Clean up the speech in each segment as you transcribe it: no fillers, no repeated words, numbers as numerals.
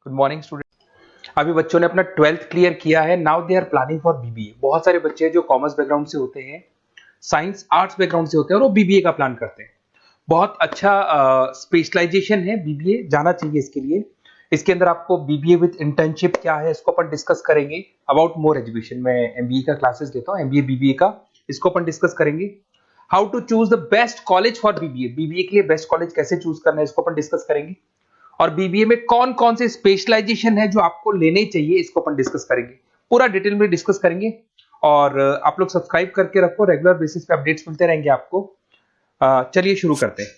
Good morning student. अभी बच्चों ने अपना 12th क्लियर किया है। Now they are planning for BBA. बहुत सारे बच्चे हैं जो कॉमर्स बैकग्राउंड से होते हैं, साइंस आर्ट्स बैकग्राउंड से होते हैं और वो बीबीए का प्लान करते हैं। बहुत अच्छा स्पेशलाइजेशन है बीबीए, जाना चाहिए इसके लिए। इसके अंदर आपको बीबीए विद इंटर्नशिप क्या है इसको अपन डिस्कस करेंगे। अबाउट मोर एजुकेशन, मैं एमबीए का क्लासेस लेता हूँ, एमबीए बीबीए का, इसको अपन डिस्कस करेंगे। How to choose the best college for BBA, BBA के लिए बेस्ट कॉलेज कैसे चूज करना है इसको अपन डिस्कस करेंगे। और बीबीए में कौन कौन से स्पेशलाइजेशन है जो आपको लेने चाहिए इसको अपन डिस्कस करेंगे, पूरा डिटेल में डिस्कस करेंगे। और आप लोग सब्सक्राइब करके रखो, रेगुलर बेसिस पे अपडेट्स मिलते रहेंगे आपको। चलिए शुरू करते हैं।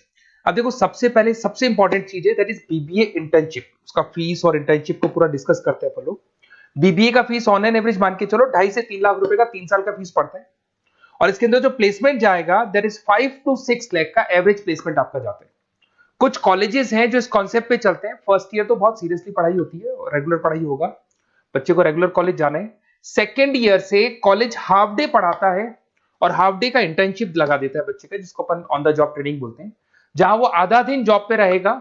अब देखो, सबसे पहले सबसे इंपॉर्टेंट चीज है दैट इज बीबीए इंटर्नशिप। उसका फीस और इंटर्नशिप को पूरा डिस्कस करते हैं अपन लोग। बीबीए का फीस ऑन एन एवरेज मान के चलो 2.5 से 3 लाख रुपए का 3 साल का फीस पड़ता है। और इसके अंदर जो प्लेसमेंट जाएगा दैट इज 5 to 6 लाख का एवरेज प्लेसमेंट आपका जाता है। कुछ कॉलेजेस हैं जो इस कॉन्सेप्ट पे चलते हैं। फर्स्ट ईयर तो बहुत सीरियसली पढ़ाई होती है, रेगुलर पढ़ाई होगा, बच्चे को रेगुलर कॉलेज जाना है। सेकेंड ईयर से कॉलेज हाफ डे पढ़ाता है और हाफ डे का इंटर्नशिप लगा देता है बच्चे का, जिसको अपन ऑन द जॉब ट्रेनिंग बोलते हैं, जहां वो आधा दिन जॉब पे रहेगा,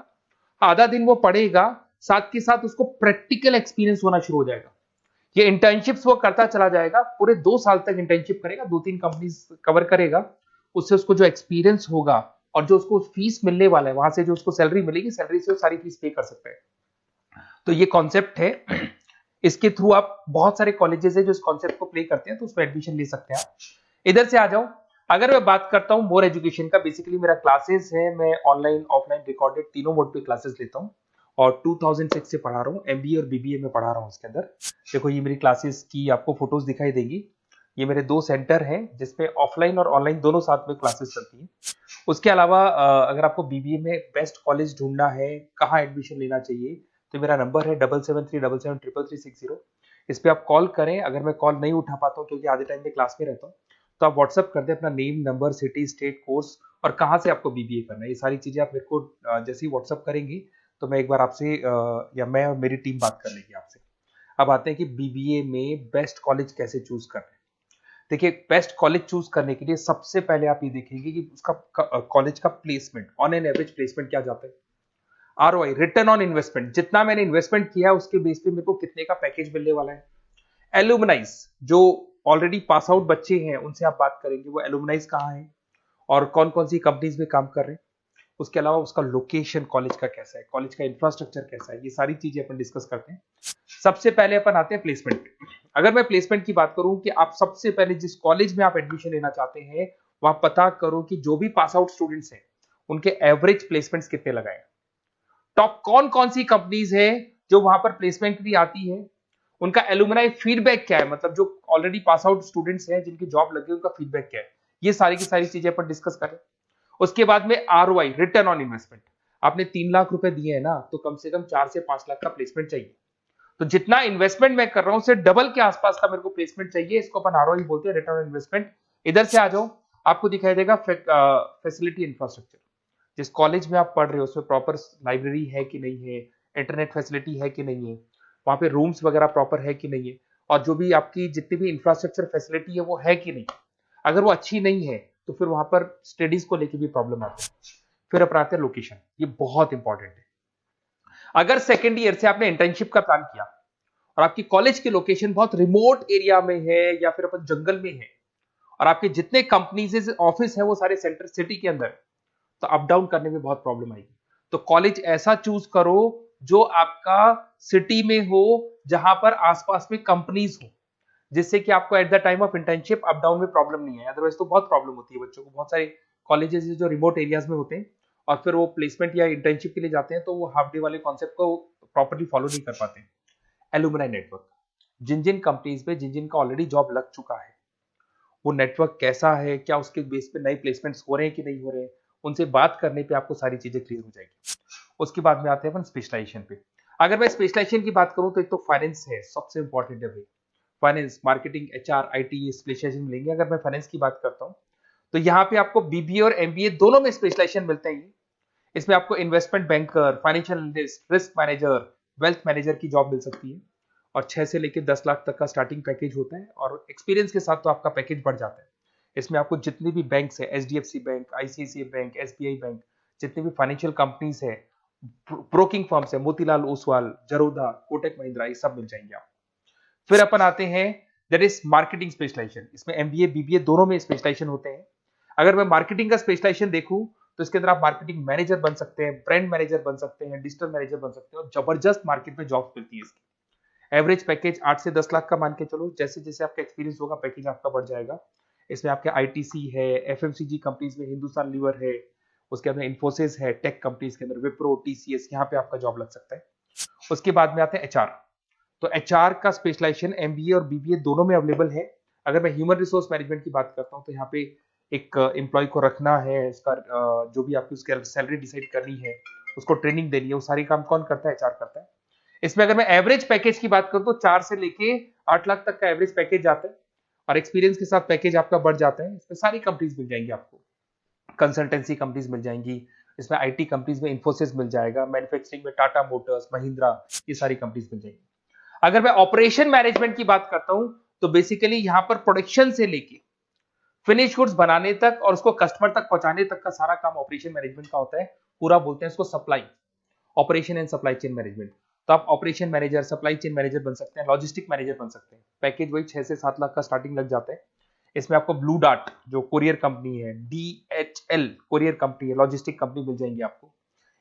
आधा दिन वो पढ़ेगा, साथ के साथ उसको प्रैक्टिकल एक्सपीरियंस होना शुरू हो जाएगा। ये इंटर्नशिप्स वो करता चला जाएगा, पूरे 2 साल तक इंटर्नशिप करेगा, 2-3 कंपनीज कवर करेगा। उससे उसको जो एक्सपीरियंस होगा और जो उसको फीस मिलने वाला है, वहां से जो उसको सैलरी मिलेगी, सैलरी से वो सारी फीस पे कर सकता है। तो ये कॉन्सेप्ट है। इसके थ्रू आप, बहुत सारे कॉलेजेस है जो इस कॉन्सेप्ट को प्ले करते हैं, तो उसमें एडमिशन ले सकते हैं आप। इधर से आ जाओ। अगर मैं बात करता हूं मोर एजुकेशन का, बेसिकली मेरा क्लासेस है, मैं ऑनलाइन ऑफलाइन रिकॉर्डेड तीनों मोड पे क्लासेस लेता हूं और 2006 से पढ़ा रहा हूं। एमबीए और बीबीए में पढ़ा रहा हूं। इसके अंदर देखो, ये मेरी क्लासेस की आपको फोटोज दिखाई देगी। ये मेरे 2 सेंटर हैं जिसपे ऑफलाइन और ऑनलाइन दोनों साथ में क्लासेस चलती हैं। उसके अलावा अगर आपको बीबीए में बेस्ट कॉलेज ढूंढना है, कहाँ एडमिशन लेना चाहिए, तो मेरा नंबर है 7737733360। इस पे आप कॉल करें। अगर मैं कॉल नहीं उठा पाता हूँ क्योंकि आधे टाइम में क्लास में रहता हूँ, तो आप व्हाट्सअप कर दें अपना name, number, city, state, course और कहाँ से आपको बीबीए करना है। ये सारी चीजें आप मेरे को जैसे ही व्हाट्सअप करेंगे तो मैं एक बार आपसे या मैं और मेरी टीम बात कर लेगी आपसे। अब आते हैं कि बीबीए में बेस्ट कॉलेज कैसे चूज करना है। देखिए, बेस्ट कॉलेज चूज करने के लिए सबसे पहले आप ये देखेंगे कि उसका कॉलेज का placement, on an average placement क्या जाता है। आरओआई, रिटर्न ऑन इन्वेस्टमेंट, जितना मैंने इन्वेस्टमेंट किया उसके बेस पे मेरे को कितने का पैकेज मिलने वाला है। एलुमनाइज, जो ऑलरेडी पास आउट बच्चे हैं उनसे आप बात करेंगे, वो एलुमनाइज कहाँ है और कौन कौन सी कंपनीज में काम कर रहे हैं। उसके अलावा उसका लोकेशन कॉलेज का कैसा है, कॉलेज का इंफ्रास्ट्रक्चर कैसा है, ये सारी चीजें अपन डिस्कस करते हैं। सबसे पहले अपन आते हैं प्लेसमेंट पे। अगर मैं प्लेसमेंट की बात करूं कि आप सबसे पहले जिस कॉलेज में आप एडमिशन लेना चाहते हैं, वहां पता करो कि जो भी पास आउट स्टूडेंट्स हैं उनके एवरेज प्लेसमेंट्स कितने लगाए। टॉप कौन कौन सी कंपनीज है जो वहां पर प्लेसमेंट भी आती है, उनका एलुमनाई फीडबैक क्या है, मतलब जो ऑलरेडी पास आउट स्टूडेंट्स हैं जिनकी जॉब लगी उनका फीडबैक क्या है। ये सारी की सारी चीजें अपन डिस्कस करें। उसके बाद में आरओआई, रिटर्न ऑन इन्वेस्टमेंट। आपने 3 लाख रुपए दिए हैं ना, तो कम से कम 4 से 5 लाख का प्लेसमेंट चाहिए। तो जितना इन्वेस्टमेंट मैं कर रहा हूं उससे डबल के आसपास का मेरे को प्लेसमेंट चाहिए। इसको अपन आरओआई बोलते हैं, रिटर्न ऑन इन्वेस्टमेंट। इधर से आ जाओ, आपको दिखाई देगा फैसिलिटी इंफ्रास्ट्रक्चर। जिस कॉलेज में आप पढ़ रहे हो उसमें प्रॉपर लाइब्रेरी है कि नहीं है, इंटरनेट फैसिलिटी है कि नहीं है, वहां पे रूम्स वगैरह प्रॉपर है कि नहीं है, और जो भी आपकी जितनी भी इंफ्रास्ट्रक्चर फैसिलिटी है वो है कि नहीं। अगर वो अच्छी नहीं है तो फिर वहां पर स्टडीज को लेकर भी प्रॉब्लम आती है। फिर अपनाते हैं लोकेशन, ये बहुत इंपॉर्टेंट है। अगर सेकेंड ईयर से आपने इंटर्नशिप का प्लान किया और आपकी कॉलेज की लोकेशन बहुत रिमोट एरिया में है या फिर अपन जंगल में है, और आपके जितने कंपनीज ऑफिस है वो सारे सेंटर सिटी के अंदर, तो अप डाउन करने में बहुत प्रॉब्लम आएगी। तो कॉलेज ऐसा चूज करो जो आपका सिटी में हो, जहां पर आसपास में कंपनीज हो, जिससे कि आपको at the time of internship up down में प्रॉब्लम नहीं है। अदरवाइज तो बहुत प्रॉब्लम होती है बच्चों को। बहुत सारे कॉलेजेस जो रिमोट एरियाज में होते हैं और फिर वो प्लेसमेंट या इंटर्नशिप के लिए जाते हैं, तो वो हाफ डे वाले कॉन्सेप्ट को प्रॉपर्ली फॉलो नहीं कर पाते। एलुमनाई नेटवर्क, जिन जिन कंपनीज में जिन जिन का ऑलरेडी जॉब लग चुका है, वो नेटवर्क कैसा है, क्या उसके बेस पे नए प्लेसमेंट्स हो रहे हैं कि नहीं हो रहे हैं, उनसे बात करने पे आपको सारी चीजें क्लियर हो जाएगी। उसके बाद में आते हैं अपन स्पेशलाइजेशन पे। अगर मैं स्पेशलाइजेशन की बात करूं तो एक तो फाइनेंस है, सबसे इंपॉर्टेंट है भाई। Finance, marketing, HR, IT specialisation मिलेंगे। अगर मैं फाइनेंस की बात करता हूं तो यहाँ पे आपको बीबीए और एमबीए दोनों में स्पेशलाइजेशन मिलते हैं। इसमें आपको investment banker, financial analyst, risk manager, wealth manager की जॉब मिल सकती है और 6 से लेकर 10 लाख तक का स्टार्टिंग पैकेज होता है, और एक्सपीरियंस के साथ तो आपका पैकेज बढ़ जाता है। इसमें आपको जितनी भी बैंक्स है, HDFC bank, ICICI bank, SBI bank, जितनी भी फाइनेंशियल कंपनीज है, ब्रोकिंग फर्म्स है, मोतीलाल ओसवाल, जरोधा, कोटक महिंद्रा, ये सब मिल जाएंगे आप। फिर अपन आते हैं दैट इज मार्केटिंग स्पेशलाइजेशन। इसमें एमबीए बीबीए दोनों में स्पेशलाइजेशन होते हैं। अगर मैं मार्केटिंग का स्पेशलाइजेशन देखूं तो इसके अंदर आप मार्केटिंग मैनेजर बन सकते हैं, ब्रांड मैनेजर बन सकते हैं, डिजिटल मैनेजर बन सकते हैं, और जबरदस्त मार्केट में जॉब मिलती है इसकी। एवरेज पैकेज 8 से 10 लाख का मान के चलो, जैसे जैसे आपका एक्सपीरियंस होगा पैकेज आपका बढ़ जाएगा। इसमें आपके आईटीसी है, एफएमसीजी कंपनीज में हिंदुस्तान लीवर है, उसके अंदर इंफोसिस है, टेक कंपनीज के अंदर विप्रो, टीसीएस, यहाँ पे आपका जॉब लग सकता है। उसके बाद में आते हैं एचआर। तो एचआर का स्पेशलाइजेशन एमबीए और बीबीए दोनों में अवेलेबल है। अगर मैं ह्यूमन रिसोर्स मैनेजमेंट की बात करता हूँ तो यहाँ पे एक एम्प्लॉय को रखना है, उसका जो भी आपकी उसकी सैलरी डिसाइड करनी है, उसको ट्रेनिंग देनी है, वो सारी काम कौन करता है? एचआर करता है। इसमें अगर मैं एवरेज पैकेज की बात करूं तो 4 से लेके 8 लाख तक का एवरेज पैकेज जाता है, और एक्सपीरियंस के साथ पैकेज आपका बढ़ जाता है। इसमें सारी कंपनीज मिल जाएंगी आपको, कंसल्टेंसी कंपनीज मिल जाएंगी, इसमें आईटी कंपनीज में इंफोसिस मिल जाएगा, मैन्युफैक्चरिंग में टाटा मोटर्स, महिंद्रा, ये सारी कंपनीज मिल जाएंगी। अगर मैं ऑपरेशन मैनेजमेंट की बात करता हूं तो बेसिकली यहां पर प्रोडक्शन से लेके फिनिश गुड्स बनाने तक और उसको कस्टमर तक पहुंचाने तक का सारा काम ऑपरेशन मैनेजमेंट का होता है। पूरा बोलते हैं इसको supply, operation and supply chain management. तो आप operation manager, supply chain manager बन सकते हैं, लॉजिस्टिक मैनेजर बन सकते हैं। पैकेज वही 6 से 7 लाख का स्टार्टिंग लग जाता है। इसमें आपको ब्लू डार्ट जो कोरियर कंपनी है, डीएचएल कोरियर कंपनी है, लॉजिस्टिक कंपनी मिल जाएंगी आपको।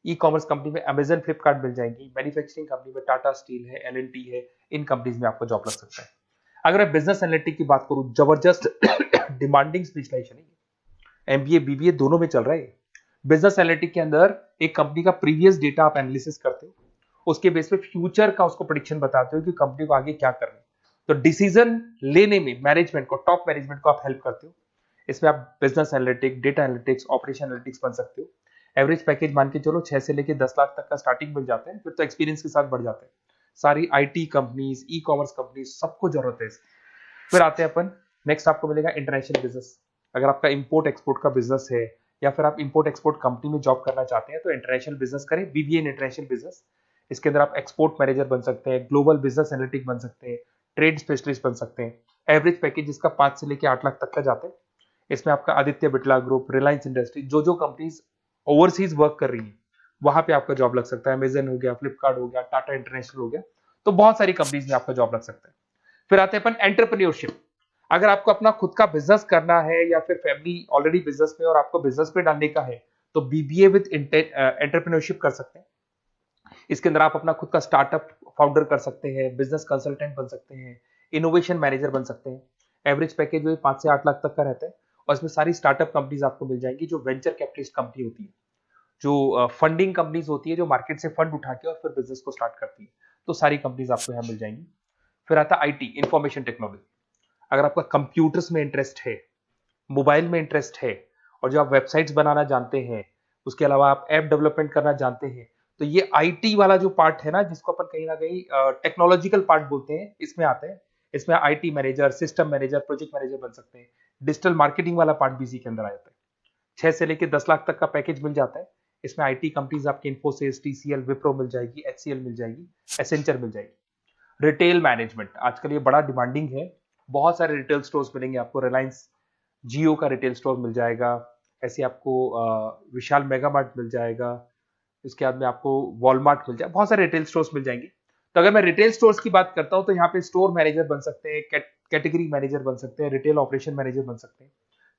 ई कॉमर्स कंपनी में अमेजन, फ्लिपकार्ट मिल जाएंगी। मैन्युफैक्चरिंग कंपनी में टाटा स्टील है, एलएनटी है, इन कंपनीज में आपको जॉब लग सकता है। अगर मैं बिजनेस एनालिटिक की बात करूं, जबरदस्त डिमांडिंग स्पेशलाइजेशन है, एमबीए बीबीए दोनों में चल रहा है। बिजनेस एनालिटिक के अंदर एक कंपनी का प्रीवियस डेटा आप एनालिसिस करते हो, उसके बेस पे फ्यूचर का उसको प्रेडिक्शन बताते हो कि कंपनी को आगे क्या करना है। तो डिसीजन लेने में मैनेजमेंट को, टॉप मैनेजमेंट को आप हेल्प करते हो। इसमें आप business analytic, data analytics, operation analytics बन सकते हो। एवरेज पैकेज मान के चलो 6 से लेके 10 लाख तक का स्टार्टिंग मिल जाता है, फिर तो एक्सपीरियंस के साथ बढ़ जाता है। सारी IT companies, e commerce companies, सबको जरूरत है इसकी। फिर आते हैं अपन, नेक्स्ट आपको मिलेगा इंटरनेशनल बिजनेस। अगर आपका इंपोर्ट एक्सपोर्ट का बिजनेस है या फिर आप इंपोर्ट एक्सपोर्ट कंपनी में जॉब करना चाहते हैं तो इंटरनेशनल बिजनेस करें, बीबीए इन इंटरनेशनल बिजनेस। इसके अंदर आप एक्सपोर्ट मैनेजर बन सकते हैं, ग्लोबल बिजनेस एनालिटिक बन सकते हैं, ट्रेड स्पेशलिस्ट बन सकते हैं। एवरेज पैकेज इसका 5 से लेके 8 लाख तक का जाता है। इसमें आपका आदित्य बिरला ग्रुप, रिलायंस इंडस्ट्री, जो जो कंपनीज ओवरसीज वर्क कर रही है वहां पे आपका जॉब लग सकता है। अमेजन हो गया, फ्लिपकार्ट हो गया, टाटा इंटरनेशनल हो गया, तो बहुत सारी कंपनीज में आपका जॉब लग सकता है। फिर आते हैं अपन एंटरप्रेन्योरशिप। अगर आपको अपना खुद का बिजनेस करना है या फिर फैमिली ऑलरेडी बिजनेस में और आपको बिजनेस में डालने का है तो बीबीए विद एंटरप्रेन्योरशिप कर सकते हैं। इसके अंदर आप अपना खुद का स्टार्टअप फाउंडर कर सकते हैं, बिजनेस कंसल्टेंट बन सकते हैं, इनोवेशन मैनेजर बन सकते हैं। एवरेज पैकेज जो 5 से 8 लाख तक का रहता है, और इसमें सारी स्टार्टअप कंपनीज आपको मिल जाएंगी जो वेंचर कैपिटलिस्ट कंपनी होती है, जो फंडिंग कंपनीज होती है, जो मार्केट से फंड उठा के और फिर बिजनेस को स्टार्ट करती है। तो सारी कंपनीज आपको यहाँ मिल जाएंगी। फिर आता है आईटी, इंफॉर्मेशन टेक्नोलॉजी। अगर आपका कंप्यूटर्स में इंटरेस्ट है, मोबाइल में इंटरेस्ट है, और जो आप वेबसाइट्स बनाना जानते हैं, उसके अलावा आप ऐप डेवलपमेंट करना जानते हैं, तो ये आईटी वाला जो पार्ट है ना, जिसको अपन कहीं ना कहीं टेक्नोलॉजिकल पार्ट बोलते हैं, इसमें आते हैं। इसमें IT manager, system manager, project manager बन सकते हैं। डिजिटल मार्केटिंग वाला पार्ट भी इसी के अंदर आ जाता है। 6 से लेकर 10 लाख तक का पैकेज मिल जाता है। इसमें आईटी कंपनीज आपकी इंफोसिस, टीसीएल, विप्रो मिल जाएगी, एचसीएल मिल जाएगी, एसेंचर मिल जाएगी। रिटेल मैनेजमेंट आजकल ये बड़ा डिमांडिंग है। बहुत सारे रिटेल स्टोर्स मिलेंगे आपको। रिलायंस जियो का रिटेल स्टोर मिल जाएगा, ऐसे आपको विशाल मेगा मार्ट मिल जाएगा, इसके बाद में आपको वॉलमार्ट मिल जाएगा, बहुत सारे रिटेल स्टोर्स मिल जाएंगे। तो अगर मैं रिटेल स्टोर्स की बात करता हूं तो यहाँ पे स्टोर मैनेजर बन सकते हैं, कैटेगरी मैनेजर बन सकते हैं, रिटेल ऑपरेशन मैनेजर बन सकते हैं।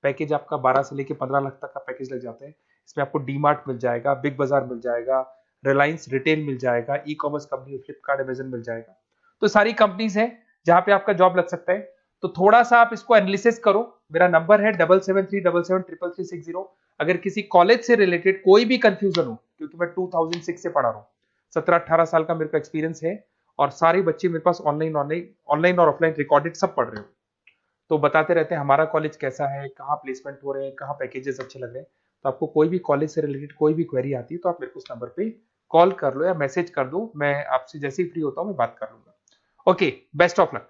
पैकेज आपका 12 से लेके 15 लाख तक का पैकेज लग जाता है। इसमें आपको डी मार्ट मिल जाएगा, बिग बाजार मिल जाएगा, रिलायंस रिटेल मिल जाएगा, e commerce company Flipkart, Amazon मिल जाएगा। तो सारी कंपनीज है जहां पे आपका जॉब लग सकता है। तो थोड़ा सा आप इसको एनालिसिस करो। मेरा नंबर है 7737773360। अगर किसी कॉलेज से रिलेटेड कोई भी कंफ्यूजन हो, क्योंकि मैं 2006 से पढ़ा रहा हूँ, 17-18 साल का मेरे को एक्सपीरियंस है, और सारे बच्चे मेरे पास ऑनलाइन और ऑफलाइन रिकॉर्डेड सब पढ़ रहे हो, तो बताते रहते हैं हमारा कॉलेज कैसा है, कहाँ प्लेसमेंट हो रहे हैं, कहाँ पैकेजेस अच्छे लग रहे हैं। तो आपको कोई भी कॉलेज से रिलेटेड कोई भी क्वेरी आती है तो आप मेरे को उस नंबर पे कॉल कर लो या मैसेज कर दो, मैं आपसे जैसे ही फ्री होता हूँ मैं बात कर लूंगा। Okay, best of luck.